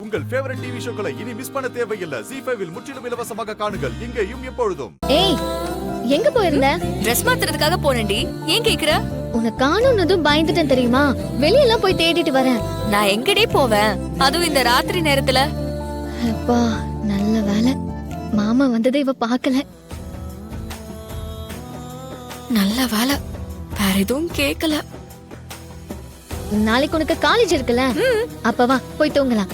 உங்கள் favourite TV ஷோக்களை இனி miss பண்ண தேவையில்லை. ZEE5 இல் முற்றிலும் இலவசமாக காணுங்கள். இங்கேயும் எப்பொழுதும். ஏய், எங்க போயிருந்த? ட்ரெஸ் மாத்துறதுக்காக போனேன்டி. ஏன் கேக்குற? உன்னை காணோம்னதும் பயந்துட்டேன் தெரியுமா? வெளியெல்லாம் போய் தேடிட்டு வரேன். நான் எங்கடி போவேன், அதுவும் இந்த ராத்திரி நேரத்துல. அப்பா நல்ல வேலை, மாமா வந்ததை இவ பாக்கல. நல்ல வேலை, வேற எதுவும் கேக்கல. நாளைக்கு உனக்கு காலேஜ் இருக்குல்ல, அப்ப வா போய் தூங்கலாம்.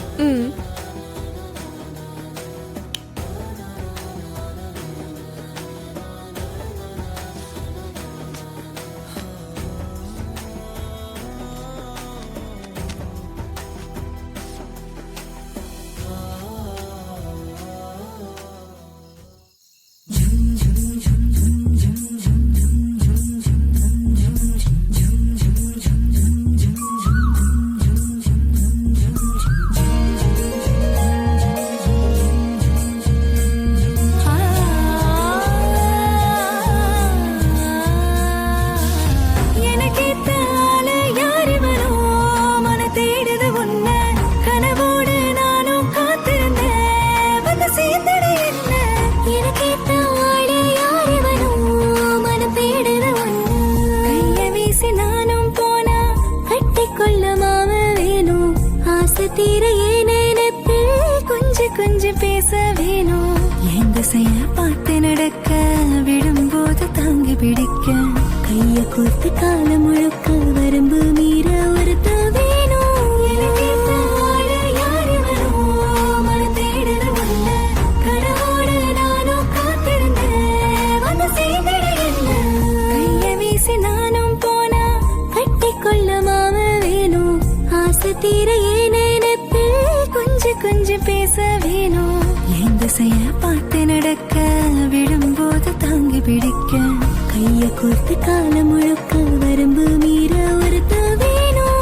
கொஞ்சம் பேச வேணும், என் திசைய பார்த்து நடக்க, விடும்போது தாங்கி பிடிக்க, கைய கோர்த்து கால முழுக்க, வரம்பு மீற ஒருத்த வேணும். கைய வீசி நானும் போனா கட்டிக்கொள்ள மாம வேணும், ஆசை தீர கொஞ்சம் பேச வேணும், என் திசைய பார்த்து நடக்க, விடும்போது தாங்கி பிடிக்க, கைய கோர்த்து கால முழுக்க, வரம்பு மீற ஒருத்த வேணும்.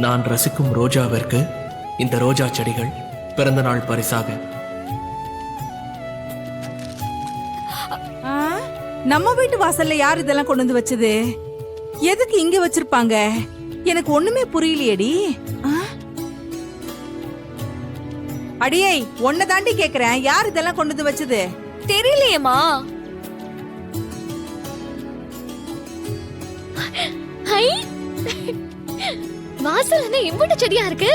நான் ரசிக்கும் ரோஜாவிற்கு இந்த ரோஜா செடிகள் பிறந்த நாள் பரிசாக. நம்ம வீட்டு வாசல்ல யார் இதெல்லாம் கொண்டு வந்து வச்சது? எதுக்கு இங்க வச்சிருப்பாங்க? எனக்கு ஒண்ணுமே புரியலையேடி. அடியே, ஒன்ன தாண்டி கேக்குறேன், யார் இதெல்லாம் கொண்டு வந்து வச்சது? தெரியலையேம்மா. வாசல் என்ன இம்புட்டு செடியா இருக்கு?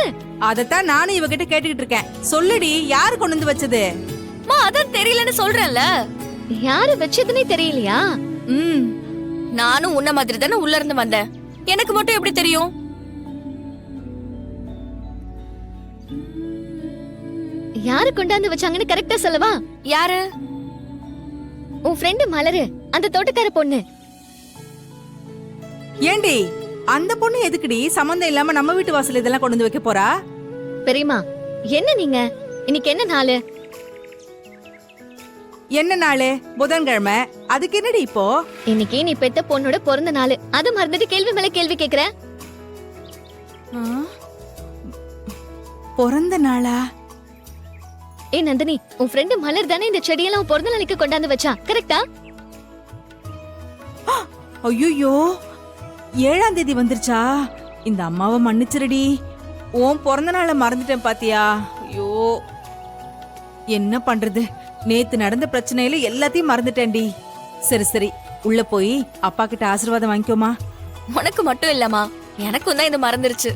அதத்தான் நானும் இவகிட்ட கேட்டுக்கிட்டு இருக்கேன். சொல்லுடி, யாரு கொண்டு வந்து வச்சது? அதான் தெரியலன்னு சொல்றேன்ல. யாரு வச்சதுன்னே தெரியலையா? நானும் உன்ன மாதிரி தானே உள்ள இருந்து வந்தேன், எனக்கு மட்டும் எப்படி தெரியும்? யாரு கொண்டாந்து வச்சாங்கன்னு கரெக்டா சொல்லவா? யாரு? உன் ஃப்ரெண்டு மலரு, அந்த தோட்டக்கார பொண்ணு. ஏண்டி, அந்த பொண்ணு எதுக்குடி சம்பந்தம் இல்லாம நம்ம வீட்டு வாசல் இதெல்லாம் கொண்டு வந்து வைக்க போறா? பெரியமா, என்ன நீங்க? இன்னைக்கு என்ன நாளு? என்ன நாளு? புதன்கிழமை. அதுக்கு என்னடி இப்போ? இன்னைக்கு நீ பெத்த பொண்ணோட பிறந்த நாள். அது மறந்துட்டு கேள்வி மேல கேள்வி கேக்குற. பிறந்த நாளா? ஏ நந்தினி, உன் ஃப்ரெண்டு மலர் தானே இந்த செடியெல்லாம் உன் பிறந்த நாளைக்கு கொண்டாந்து வச்சா, கரெக்டா? ஐயோ, 7ஆம் தேதி வந்துருச்சா? இந்த அம்மாவை மன்னிச்சிருடி, உன் பிறந்த நாளை மறந்துட்டேன் பாத்தியா? ஐயோ, என்ன பண்றது? நேத்து நடந்த பிரச்சனையில எல்லாத்தையும் மறந்துட்டேன்டி. சரி சரி, உள்ள போய் அப்பா கிட்ட ஆசீர்வாதம் வாங்கிக்கோமா. உனக்கு மட்டும் இல்லம்மா, எனக்கும் தான் இது மறந்துருச்சு.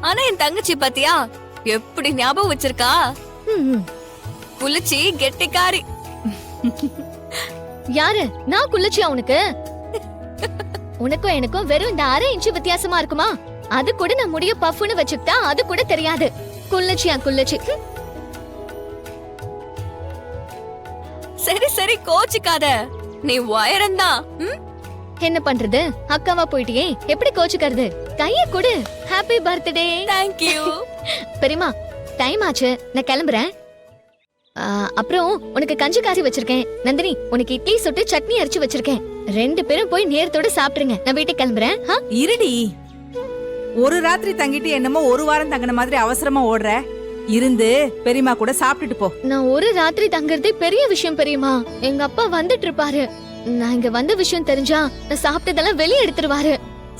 ஆனா என் தங்கச்சி பாத்தியா எப்படி ஞாபகம் வச்சிருக்கா? குளிச்சி கெட்டிக்காரி. யாரு? நான் குளிச்சியா உனக்கு? உனக்கும் எனக்கும் வெறும் இந்த 1/2 இன்ச் வித்தியாசமா இருக்குமா? அது கூட நான் முடிய பஃப்னு வச்சுக்கிட்டா அது கூட தெரியாது. குள்ளச்சியா குள்ளச்சி. சரி சரி, கோச்சிக்காத, நீ உயரம்தான். என்ன பண்றது, அக்காவா போயிட்டியே, எப்படி கோச்சுக்கிறது? கைய கொடு. Happy birthday. Thank you. பெரியமா, டைம் ஆச்சு, நான் கிளம்புறேன். அப்புறம் உனக்கு கஞ்சி காசி வச்சிருக்கேன். நந்தினி, உனக்கு இட்லி சுட்டு சட்னி அரைச்சு வச்சிருக்கேன். 2 பேரும் போய் நேரத்தோட சாப்பிடுங்க. நான் வீட்டுக்கு கிளம்புறேன். இருடி, ஒரு ராத்திரி தங்கிட்டு என்னமோ ஒரு வாரம் தங்கின மாதிரி அவசரமா ஓடுற. இருந்து பெரியம்மா கூட சாப்பிட்டுட்டு போ. நான் ஒரு ராத்திரி தங்குறதே பெரிய விஷயம் பெரியமா. எங்க அப்பா வந்துட்டு இருப்பாரு. நான் இங்க வந்த விஷயம் தெரிஞ்சா நான் சாப்பிட்டதெல்லாம் வெளியே எடுத்துருவாரு.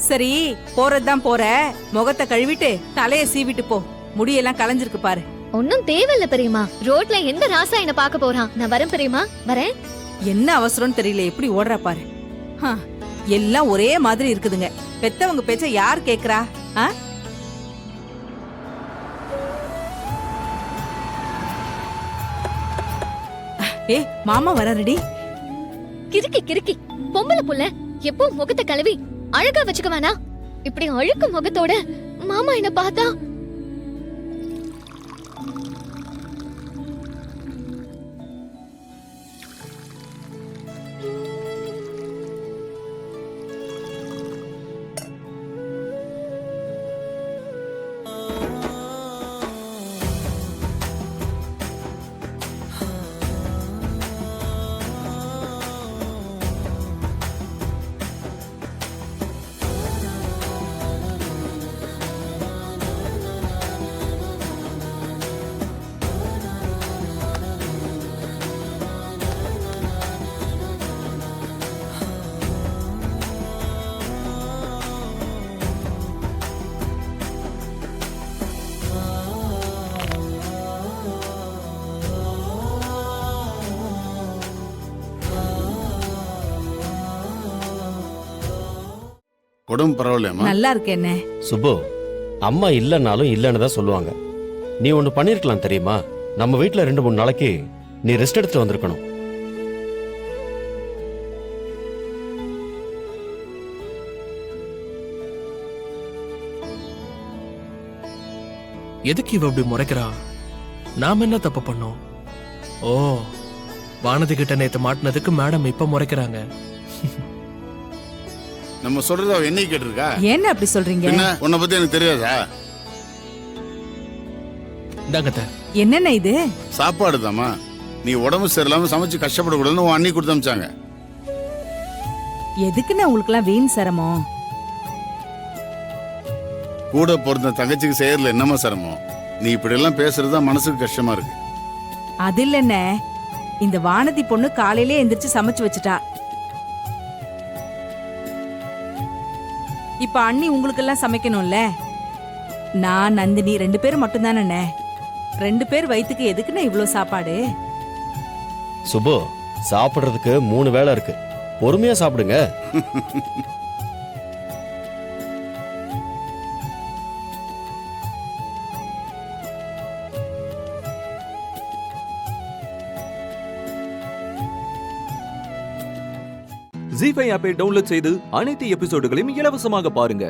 சரி, போறதுதான் போற. முகத்தை கழுவிட்டு தலைய சீவிட்டு போ. முடியெல்லாம் கலைஞ்சிருக்கு பாரு. ஒன்னும் தேவையில்ல பெரியமா. ரோட்ல எந்த ராசா என்ன பாக்க போறான்? நான் வரேன் பெரியமா, வரேன். என்ன அவசரம் தெரியல, எப்படி ஓடுறா பாரு. எல்லாம் ஒரே மாதிரி இருக்குதுங்க. பெத்தவங்க பேச்ச யார் கேக்குறா? மாமா வராருடி. கிறுக்கி கிறுக்கி பொம்பளை புள்ள எப்போ முகத்தை கழுவி அழகா வச்சுக்க வேணா? இப்படி அழுக்கு முகத்தோட மாமா என்ன பார்த்தா உடம்பு பரவாயில்லையாம்மா? நல்லா இருக்கேன்னு. சுப்பு, அம்மா இல்லைன்னாலும் இல்லைன்னு தான் சொல்லுவாங்க. நீ ஒன்று பண்ணியிருக்கலாம் தெரியுமா? நம்ம வீட்டில் 2-3 நாளைக்கு நீ ரெஸ்ட் எடுத்துட்டு வந்திருக்கணும். எதுக்கு இவ இப்படி முறைக்கிறா? நாம என்ன தப்பு பண்ணோம்? ஓ, வானதி கிட்ட நேத்து மாட்டினதுக்கு மேடம் இப்ப முறைக்கிறாங்க. நம்ம சொல்றத அவ என்னைக்கு கேட்டிருக்கா? என்ன அப்படி சொல்றீங்க? என்ன, உன்னை பத்தி எனக்கு தெரியாதா? இந்தாங்கத்த. என்னென்ன இது? சாப்பாடு தாமா. நீ உடம்பு சரியில்லாம சமைச்சு கஷ்டப்படக்கூடாதுன்னு உன் அண்ணி கொடுத்து அமிச்சாங்க. எதுக்குன்னு உங்களுக்கு எல்லாம் வீண் சிரமம்? கூட பிறந்த தங்கச்சிக்கு செய்யறதுல என்னமா சிரமம்? நீ இப்படி எல்லாம் பேசுறதுதான் மனசுக்கு கஷ்டமா இருக்கு. அது இல்லைன்ன, இந்த வானதி பொண்ணு காலையிலே எந்திரிச்சு சமைச்சு வச்சுட்டா. இப்ப அண்ணி உங்களுக்கு எல்லாம் சமைக்கணும்ல. நான் நந்தினி 2 பேரும் மட்டும் தானே. 2 பேர் வயித்துக்கு எதுக்குன்னு இவ்ளோ சாப்பாடு? சுப்பு, சாப்பிடுறதுக்கு 3 வேளை இருக்கு. பொறுமையா சாப்பிடுங்க. ஜீ5 ஆப்பை டவுன்லோட் செய்து அனைத்து எபிசோடுகளையும் இலவசமாக பாருங்க.